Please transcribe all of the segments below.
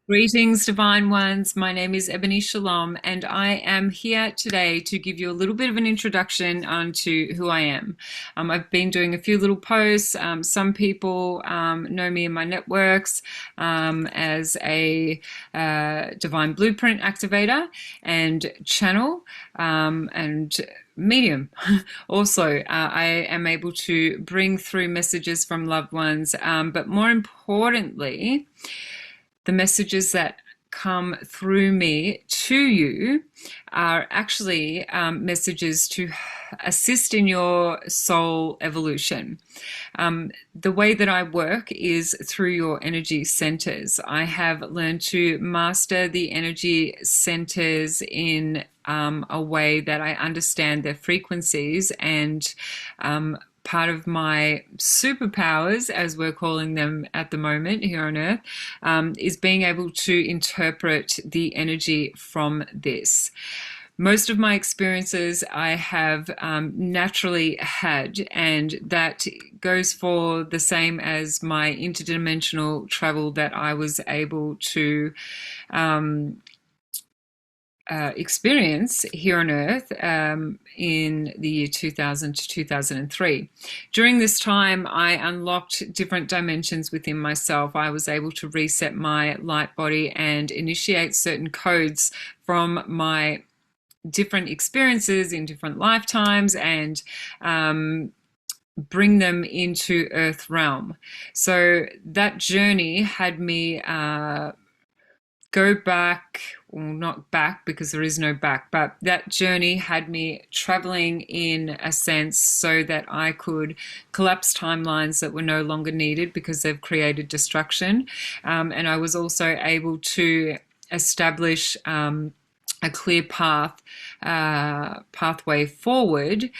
Greetings, divine ones. My name is Ebony Shalom, and I am here today to give you a little bit of an introduction onto who I am. I've been doing a few little posts. Some people know me in my networks as a divine blueprint activator and channel and medium. Also, I am able to bring through messages from loved ones, but more importantly, the messages that come through me to you are actually messages to assist in your soul evolution. The way that I work is through your energy centers. I have learned to master the energy centers in a way that I understand their frequencies, and part of my superpowers, as we're calling them at the moment here on Earth, is being able to interpret the energy from this. Most of my experiences I have naturally had, and that goes for the same as my interdimensional travel that I was able to experience here on Earth in the year 2000 to 2003. During this time, I unlocked different dimensions within myself. I was able to reset my light body and initiate certain codes from my different experiences in different lifetimes and bring them into Earth realm. So that journey had me go back, well, not back because there is no back, but that journey had me traveling in a sense so that I could collapse timelines that were no longer needed because they've created destruction. And I was also able to establish a clear pathway forward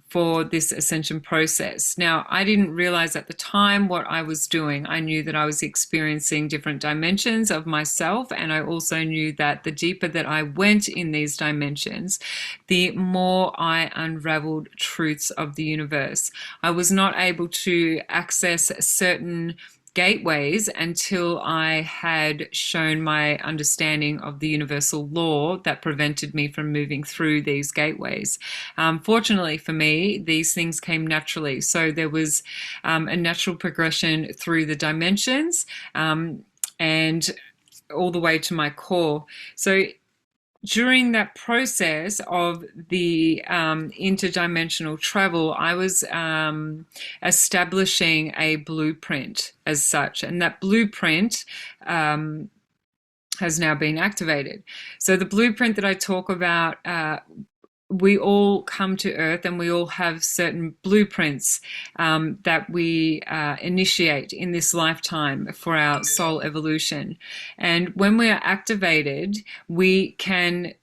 for this ascension process. Now, I didn't realize at the time what I was doing. I knew that I was experiencing different dimensions of myself, and I also knew that the deeper that I went in these dimensions, the more I unraveled truths of the universe. I was not able to access certain gateways until I had shown my understanding of the universal law that prevented me from moving through these gateways. Fortunately for me, these things came naturally. So there was a natural progression through the dimensions and all the way to my core. So during that process of the interdimensional travel, I was establishing a blueprint as such, and that blueprint has now been activated. So the blueprint that I talk about, we all come to Earth and we all have certain blueprints that we initiate in this lifetime for our soul evolution. And when we are activated, we can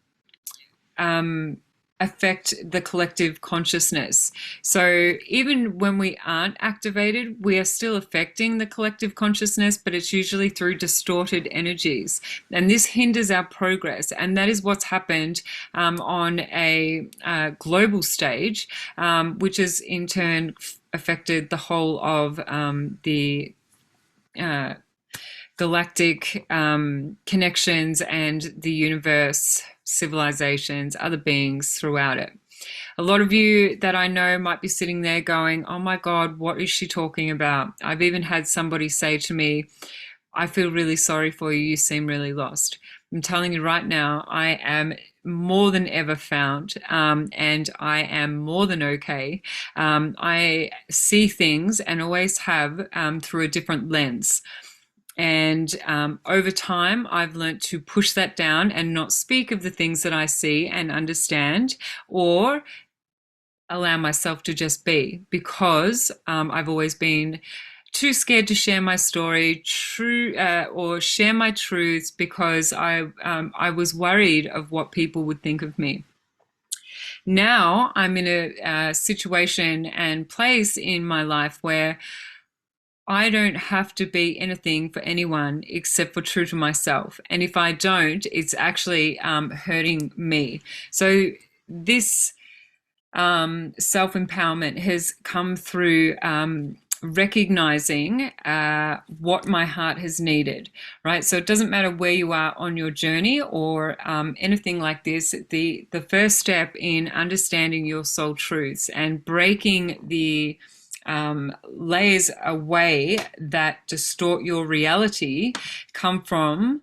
affect the collective consciousness. So even when we aren't activated, we are still affecting the collective consciousness, but it's usually through distorted energies. And this hinders our progress. And that is what's happened on a global stage, which has in turn affected the whole of the galactic connections and the universe, civilizations, other beings throughout it. A lot of you that I know might be sitting there going, oh my God, what is she talking about? I've even had somebody say to me, I feel really sorry for you. You seem really lost. I'm telling you right now, I am more than ever found, and I am more than okay. I see things and always have through a different lens. And over time, I've learnt to push that down and not speak of the things that I see and understand, or allow myself to just be, because I've always been too scared to share my story or share my truths because I was worried of what people would think of me. Now I'm in a situation and place in my life where I don't have to be anything for anyone except for true to myself. And if I don't, it's actually hurting me. So this self-empowerment has come through recognizing what my heart has needed, right? So it doesn't matter where you are on your journey or anything like this. The first step in understanding your soul truths and breaking the layers away that distort your reality come from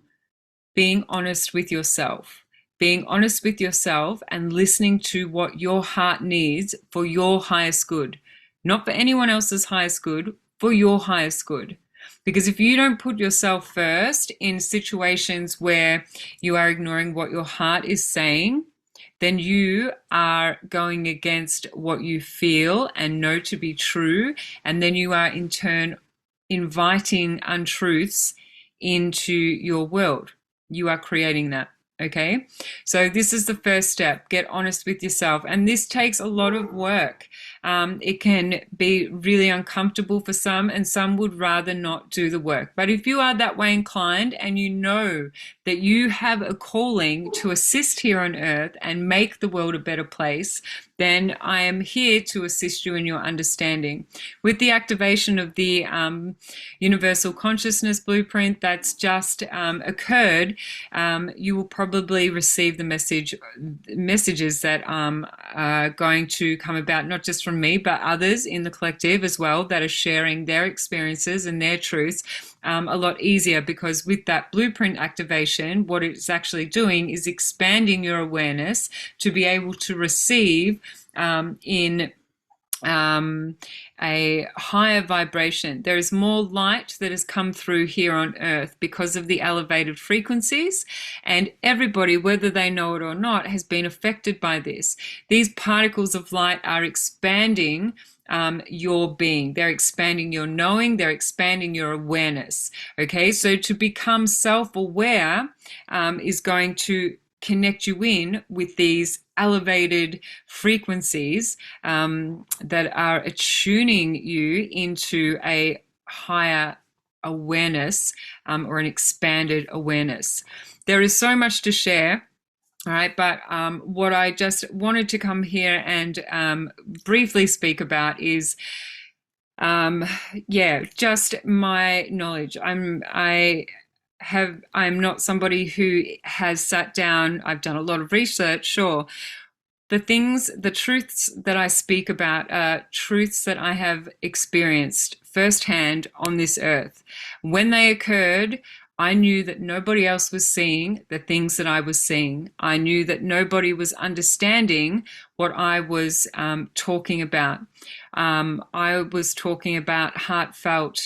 being honest with yourself. Being honest with yourself and listening to what your heart needs for your highest good. Not for anyone else's highest good, for your highest good. Because if you don't put yourself first in situations where you are ignoring what your heart is saying, then you are going against what you feel and know to be true. And then you are in turn inviting untruths into your world. You are creating that. Okay, so this is the first step. Get honest with yourself, and this takes a lot of work. It can be really uncomfortable for some, and some would rather not do the work. But if you are that way inclined and you know that you have a calling to assist here on earth and make the world a better place, then I am here to assist you in your understanding. With the activation of the universal consciousness blueprint that's just occurred, you will probably receive the messages that are going to come about, not just from me, but others in the collective as well that are sharing their experiences and their truths a lot easier, because with that blueprint activation, what it's actually doing is expanding your awareness to be able to receive in a higher vibration. There is more light that has come through here on earth because of the elevated frequencies, and everybody, whether they know it or not, has been affected by this. These particles of light are expanding your being. They're expanding your knowing. They're expanding your awareness. Okay, so to become self-aware is going to connect you in with these elevated frequencies that are attuning you into a higher awareness or an expanded awareness. There is so much to share. All right, but what I just wanted to come here and briefly speak about is, just my knowledge. I'm not somebody who has sat down. I've done a lot of research, sure. The truths that I speak about are truths that I have experienced firsthand on this earth. When they occurred, I knew that nobody else was seeing the things that I was seeing. I knew that nobody was understanding what I was talking about. I was talking about heartfelt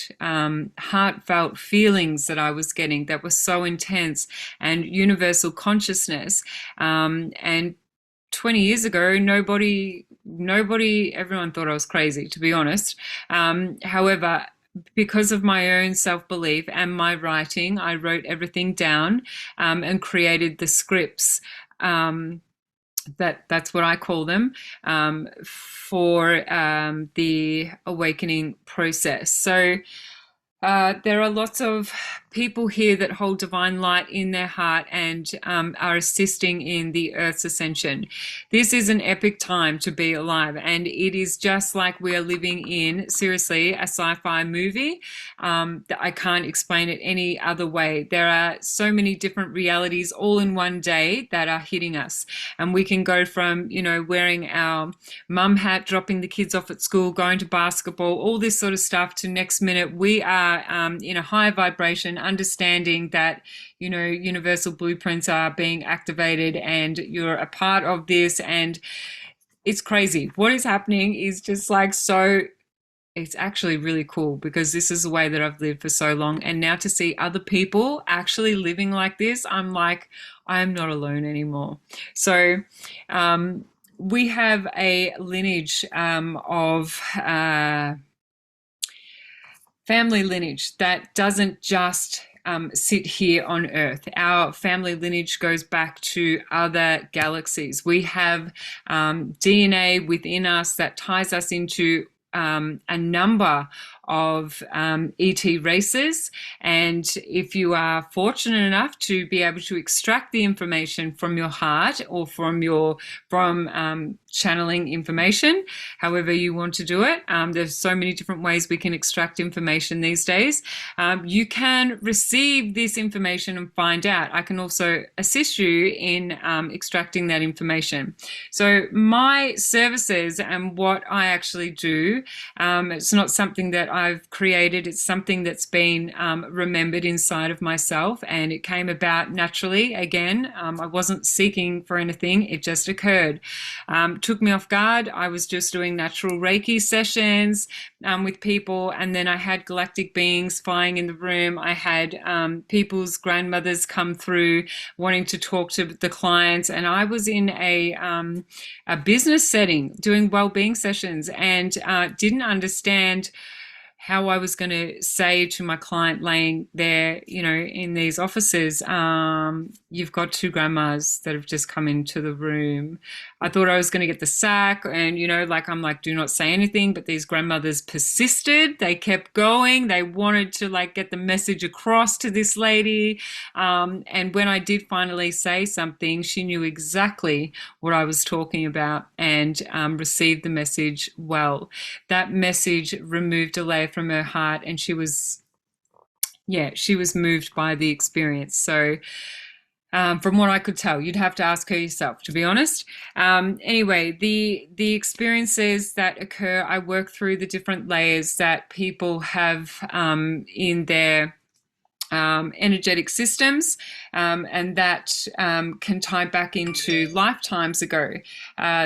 feelings that I was getting that were so intense, and universal consciousness. And 20 years ago, everyone thought I was crazy, to be honest. However, because of my own self-belief and my writing, I wrote everything down and created the scripts. That's what I call them for the awakening process. So there are lots of people here that hold divine light in their heart and are assisting in the Earth's ascension. This is an epic time to be alive, and it is just like we are living in, seriously, a sci-fi movie. That I can't explain it any other way. There are so many different realities all in one day that are hitting us, and we can go from, wearing our mum hat, dropping the kids off at school, going to basketball, all this sort of stuff, to next minute we are in a high vibration, understanding that universal blueprints are being activated and you're a part of this. And it's crazy. What is happening is just like, so it's actually really cool, because this is the way that I've lived for so long, and now to see other people actually living like this, I'm like, I'm not alone anymore. So we have a lineage of family lineage that doesn't just sit here on Earth. Our family lineage goes back to other galaxies. We have DNA within us that ties us into a number of ET races. And if you are fortunate enough to be able to extract the information from your heart or from channeling information, however you want to do it. There's so many different ways we can extract information these days. You can receive this information and find out. I can also assist you in extracting that information. So my services and what I actually do, it's not something that I've created. It's something that's been remembered inside of myself, and it came about naturally. Again, I wasn't seeking for anything. It just occurred. Took me off guard. I was just doing natural Reiki sessions with people, and then I had galactic beings flying in the room. I had people's grandmothers come through wanting to talk to the clients, and I was in a business setting doing well-being sessions and didn't understand how I was going to say to my client laying there, in these offices, you've got two grandmas that have just come into the room. I thought I was going to get the sack, and, I'm like, do not say anything. But these grandmothers persisted. They kept going. They wanted to get the message across to this lady. And when I did finally say something, she knew exactly what I was talking about and received the message well. That message removed a layer from her heart, and she was moved by the experience. So from what I could tell, you'd have to ask her yourself, to be honest. Anyway, the experiences that occur, I work through the different layers that people have in their energetic systems, and that can tie back into lifetimes ago.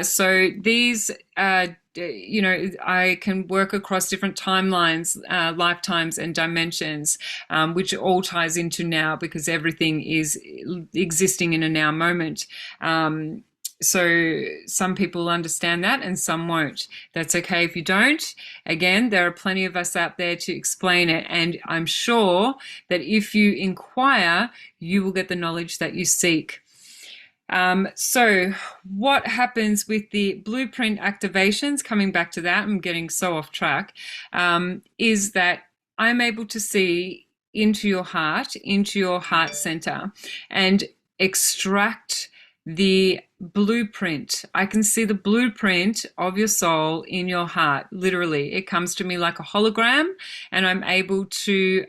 So these I can work across different timelines, lifetimes and dimensions, which all ties into now, because everything is existing in a now moment. So some people understand that and some won't. That's okay if you don't. Again, there are plenty of us out there to explain it. And I'm sure that if you inquire, you will get the knowledge that you seek. So what happens with the blueprint activations, coming back to that, I'm getting so off track, is that I'm able to see into your heart center, and extract the blueprint. I can see the blueprint of your soul in your heart. Literally, it comes to me like a hologram, and I'm able to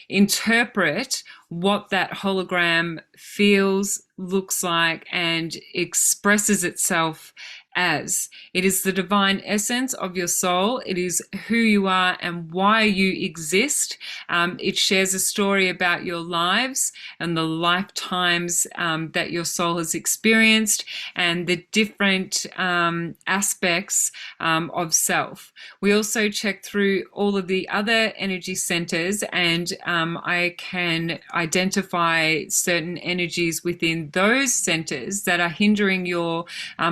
interpret what that hologram feels, looks like, and expresses itself as. It is the divine essence of your soul. It is who you are and why you exist. It shares a story about your lives and the lifetimes that your soul has experienced, and the different aspects of self. We also check through all of the other energy centers, and I can identify certain energies within those centers that are hindering your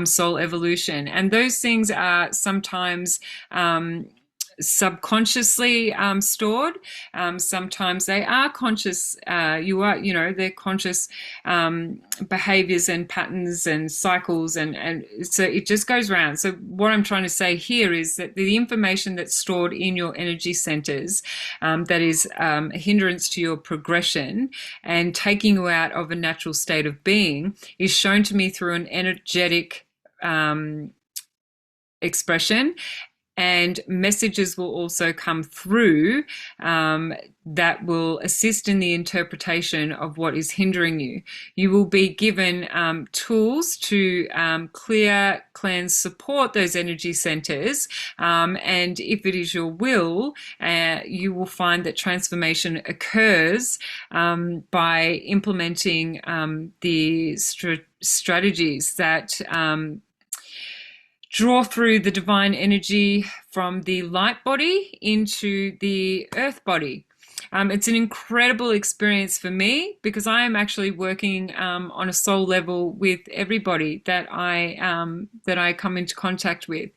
soul evolution. And those things are sometimes subconsciously stored. Sometimes they are conscious. They're conscious behaviors and patterns and cycles, and so it just goes around. So what I'm trying to say here is that the information that's stored in your energy centers, that is a hindrance to your progression and taking you out of a natural state of being, is shown to me through an energetic expression, and messages will also come through that will assist in the interpretation of what is hindering you. You will be given tools to clear, cleanse, support those energy centers, and if it is your will, you will find that transformation occurs by implementing the strategies that draw through the divine energy from the light body into the earth body. It's an incredible experience for me, because I am actually working on a soul level with everybody that I come into contact with,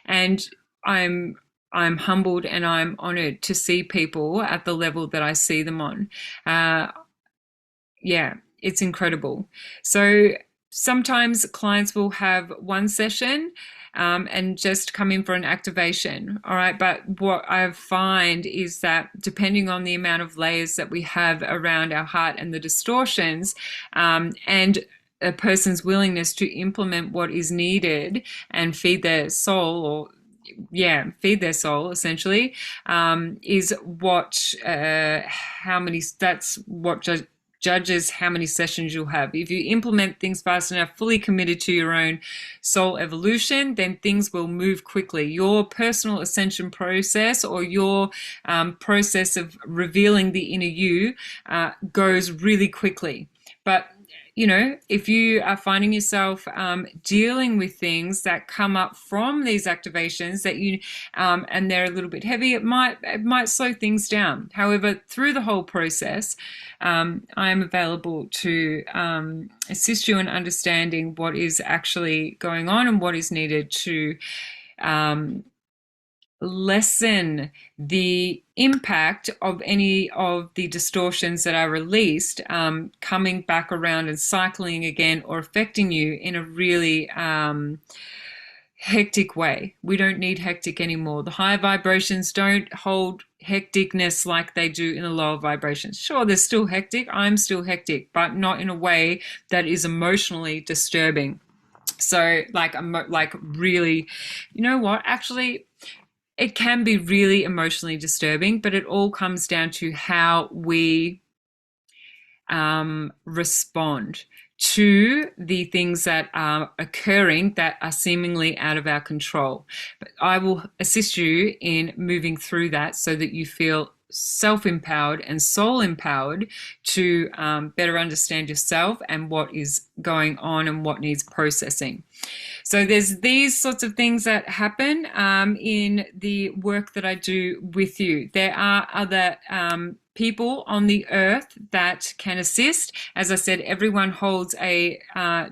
and I'm humbled and I'm honored to see people at the level that I see them on. It's incredible. So sometimes clients will have one session, and just come in for an activation. All right. But what I find is that depending on the amount of layers that we have around our heart and the distortions, and a person's willingness to implement what is needed and feed their soul, or feed their soul essentially, is what how many that's what judges how many sessions you'll have. If you implement things fast enough, fully committed to your own soul evolution, then things will move quickly. Your personal ascension process, or your process of revealing the inner you, goes really quickly. But if you are finding yourself dealing with things that come up from these activations that and they're a little bit heavy, it might slow things down. However, through the whole process, I am available to assist you in understanding what is actually going on and what is needed to lessen the impact of any of the distortions that are released coming back around and cycling again, or affecting you in a really hectic way. We don't need hectic anymore. The higher vibrations don't hold hecticness like they do in the lower vibrations. Sure, they're still hectic. I'm still hectic, but not in a way that is emotionally disturbing. So like really, actually, it can be really emotionally disturbing, but it all comes down to how we respond to the things that are occurring that are seemingly out of our control. But I will assist you in moving through that so that you feel self-empowered and soul-empowered to better understand yourself and what is going on and what needs processing. So there's these sorts of things that happen in the work that I do with you. There are other people on the earth that can assist. As I said, everyone holds a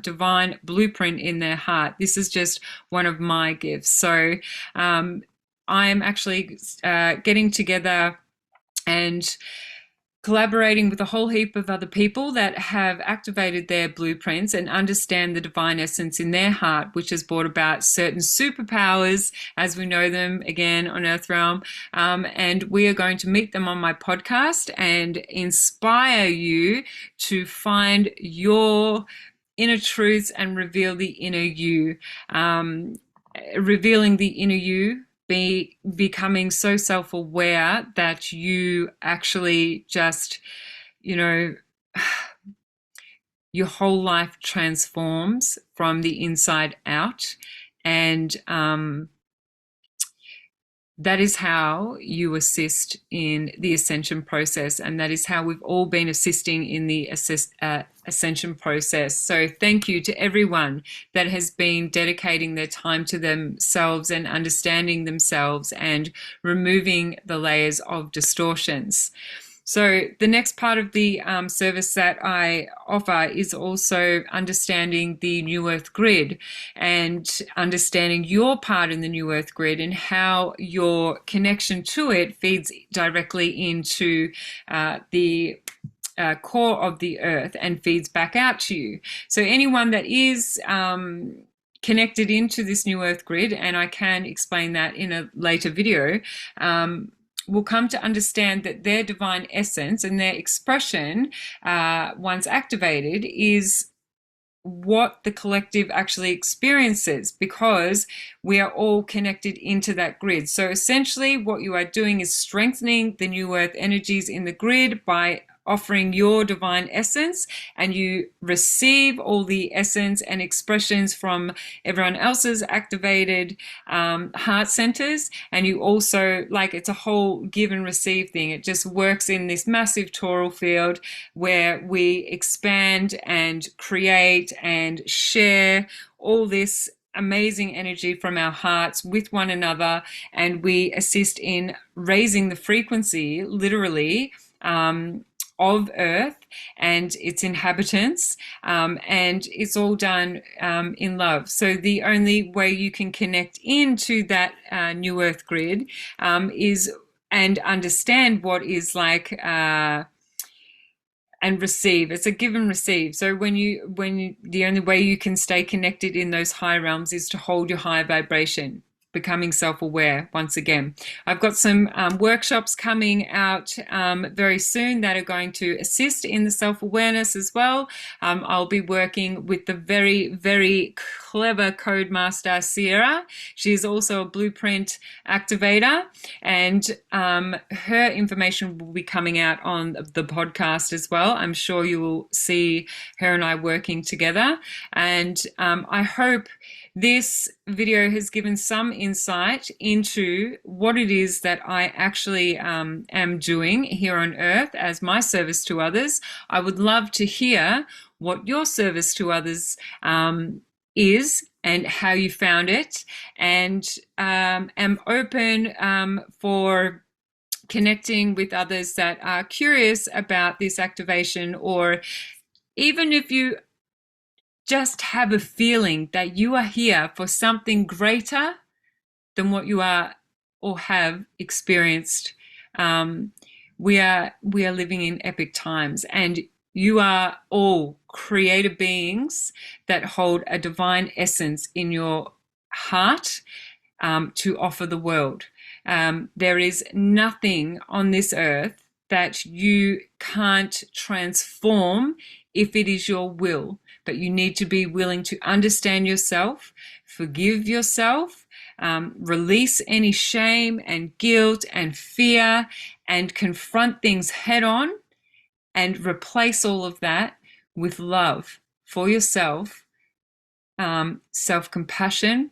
divine blueprint in their heart. This is just one of my gifts. So I am actually getting together and collaborating with a whole heap of other people that have activated their blueprints and understand the divine essence in their heart, which has brought about certain superpowers as we know them again on Earth Realm. And we are going to meet them on my podcast and inspire you to find your inner truths and reveal the inner you. Revealing the inner you, becoming so self-aware that you actually just, your whole life transforms from the inside out. And that is how you assist in the ascension process. And that is how we've all been assisting in the ascension process. So thank you to everyone that has been dedicating their time to themselves and understanding themselves and removing the layers of distortions. So the next part of the service that I offer is also understanding the New Earth grid and understanding your part in the New Earth grid and how your connection to it feeds directly into the core of the earth and feeds back out to you. So anyone that is connected into this New Earth grid, and I can explain that in a later video, will come to understand that their divine essence and their expression, once activated, is what the collective actually experiences, because we are all connected into that grid. So essentially what you are doing is strengthening the New Earth energies in the grid by offering your divine essence, and you receive all the essence and expressions from everyone else's activated heart centers. And you also, it's a whole give and receive thing. It just works in this massive toral field where we expand and create and share all this amazing energy from our hearts with one another, and we assist in raising the frequency, literally, of Earth and its inhabitants, and it's all done in love. So the only way you can connect into that New Earth grid is and understand what is and receive. It's a give and receive. So the only way you can stay connected in those high realms is to hold your high vibration, becoming self-aware once again. I've got some workshops coming out very soon that are going to assist in the self-awareness as well. I'll be working with the very, very clever code master Sierra. She's also a blueprint activator, and her information will be coming out on the podcast as well. I'm sure you will see her and I working together, and I hope this video has given some insight into what it is that I actually am doing here on earth as my service to others. I would love to hear what your service to others is and how you found it, and am open for connecting with others that are curious about this activation, or even if you just have a feeling that you are here for something greater than what you are or have experienced. We are living in epic times, and you are all creator beings that hold a divine essence in your heart to offer the world. There is nothing on this earth that you can't transform if it is your will, but you need to be willing to understand yourself, forgive yourself, release any shame and guilt and fear, and confront things head on, and replace all of that with love for yourself, self-compassion,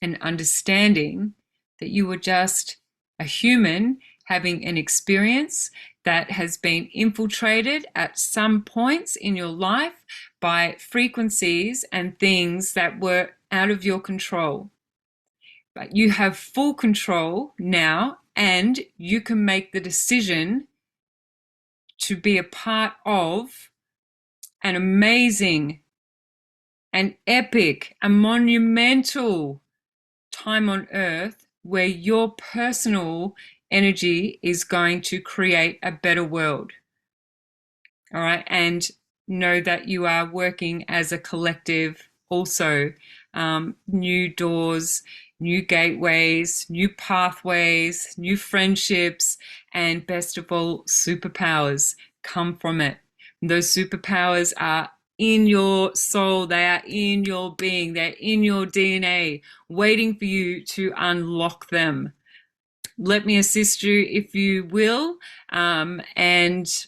and understanding that you were just a human having an experience that has been infiltrated at some points in your life by frequencies and things that were out of your control. But you have full control now, and you can make the decision to be a part of an amazing, an epic, a monumental time on earth where your personal energy is going to create a better world. All right. And know that you are working as a collective also. New doors, new gateways, new pathways, new friendships, and best of all, superpowers come from it. And those superpowers are in your soul, they are in your being, they're in your DNA, waiting for you to unlock them. Let me assist you if you will. And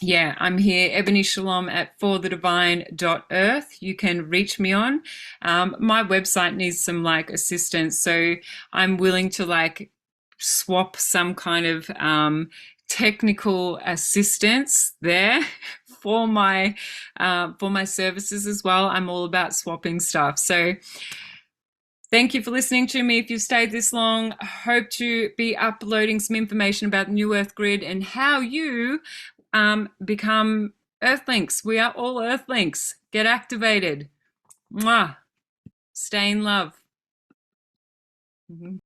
yeah, I'm here, Ebony Shalom at forthedivine.earth. You can reach me on. My website needs some assistance, so I'm willing to swap some kind of technical assistance there for my services as well. I'm all about swapping stuff. So thank you for listening to me. If you've stayed this long, I hope to be uploading some information about the New Earth Grid and how you become Earthlings. We are all Earthlings. Get activated. Mwah. Stay in love.